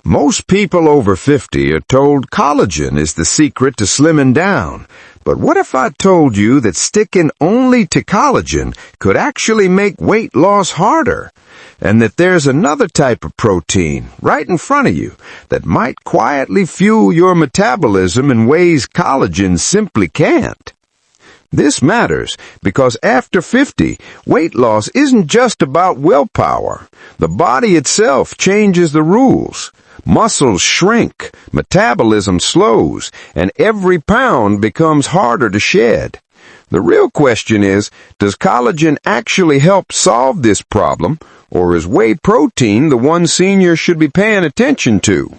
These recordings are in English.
Most people over 50 are told collagen is the secret to slimming down. But what if I told you that sticking only to collagen could actually make weight loss harder? And that there's another type of protein right in front of you that might quietly fuel your metabolism in ways collagen simply can't? This matters because after 50, weight loss isn't just about willpower. The body itself changes the rules. Muscles shrink, metabolism slows, and every pound becomes harder to shed. The real question is, does collagen actually help solve this problem, or is whey protein the one seniors should be paying attention to?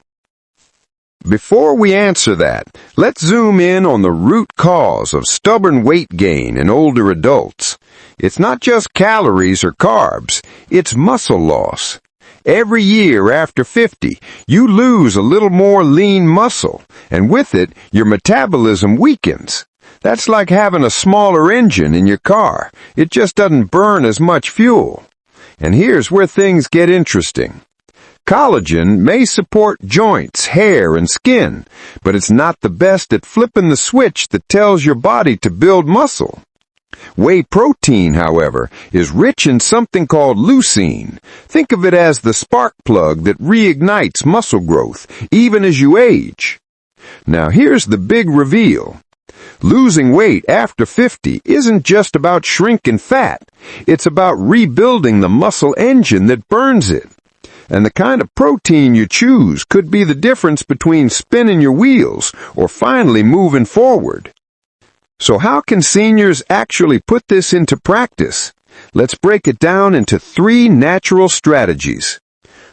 Before we answer that, let's zoom in on the root cause of stubborn weight gain in older adults. It's not just calories or carbs, it's muscle loss. Every year after 50, you lose a little more lean muscle, and with it, your metabolism weakens. That's like having a smaller engine in your car. It just doesn't burn as much fuel. And here's where things get interesting. Collagen may support joints, hair, and skin, but it's not the best at flipping the switch that tells your body to build muscle. Whey protein, however, is rich in something called leucine. Think of it as the spark plug that reignites muscle growth, even as you age. Now here's the big reveal. Losing weight after 50 isn't just about shrinking fat. It's about rebuilding the muscle engine that burns it. And the kind of protein you choose could be the difference between spinning your wheels or finally moving forward. So how can seniors actually put this into practice? Let's break it down into 3 natural strategies.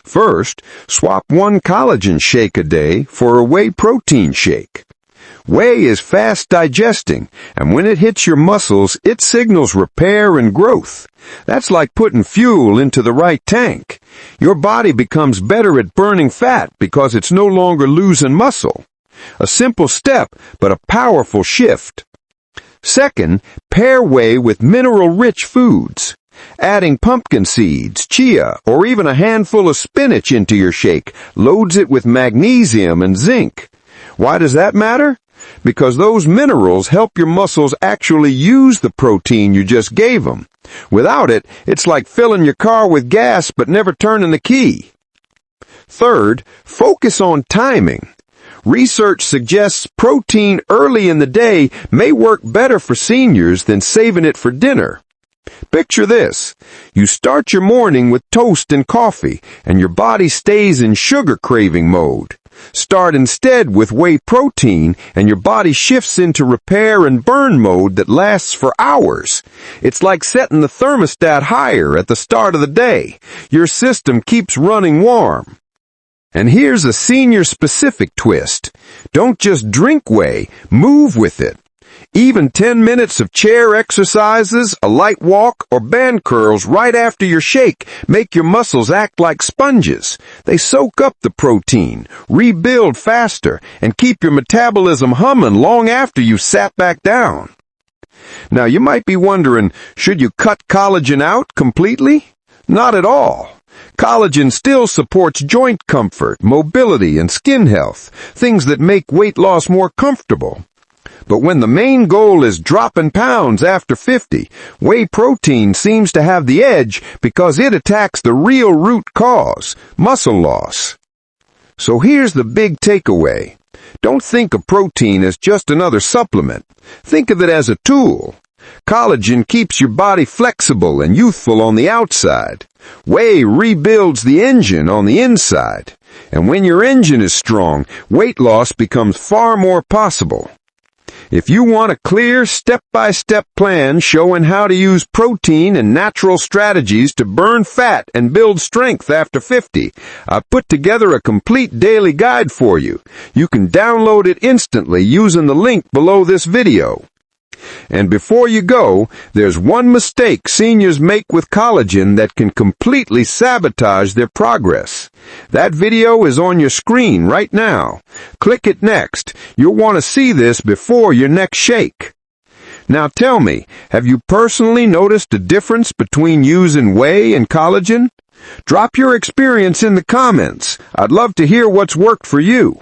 First, swap one collagen shake a day for a whey protein shake. Whey is fast digesting, and when it hits your muscles, it signals repair and growth. That's like putting fuel into the right tank. Your body becomes better at burning fat because it's no longer losing muscle. A simple step, but a powerful shift. Second, pair whey with mineral-rich foods. Adding pumpkin seeds, chia, or even a handful of spinach into your shake loads it with magnesium and zinc. Why does that matter? Because those minerals help your muscles actually use the protein you just gave them. Without it, it's like filling your car with gas but never turning the key. Third, focus on timing. Research suggests protein early in the day may work better for seniors than saving it for dinner. Picture this. You start your morning with toast and coffee, and your body stays in sugar craving mode. Start instead with whey protein, and your body shifts into repair and burn mode that lasts for hours. It's like setting the thermostat higher at the start of the day. Your system keeps running warm. And here's a senior-specific twist. Don't just drink whey, move with it. Even 10 minutes of chair exercises, a light walk, or band curls right after your shake make your muscles act like sponges. They soak up the protein, rebuild faster, and keep your metabolism humming long after you've sat back down. Now you might be wondering, should you cut collagen out completely? Not at all. Collagen still supports joint comfort, mobility, and skin health, things that make weight loss more comfortable. But when the main goal is dropping pounds after 50, whey protein seems to have the edge because it attacks the real root cause, muscle loss. So here's the big takeaway. Don't think of protein as just another supplement. Think of it as a tool. Collagen keeps your body flexible and youthful on the outside. Whey rebuilds the engine on the inside. And when your engine is strong, weight loss becomes far more possible. If you want a clear, step-by-step plan showing how to use protein and natural strategies to burn fat and build strength after 50, I've put together a complete daily guide for you. You can download it instantly using the link below this video. And before you go, there's one mistake seniors make with collagen that can completely sabotage their progress. That video is on your screen right now. Click it next. You'll want to see this before your next shake. Now tell me, have you personally noticed a difference between using whey and collagen? Drop your experience in the comments. I'd love to hear what's worked for you.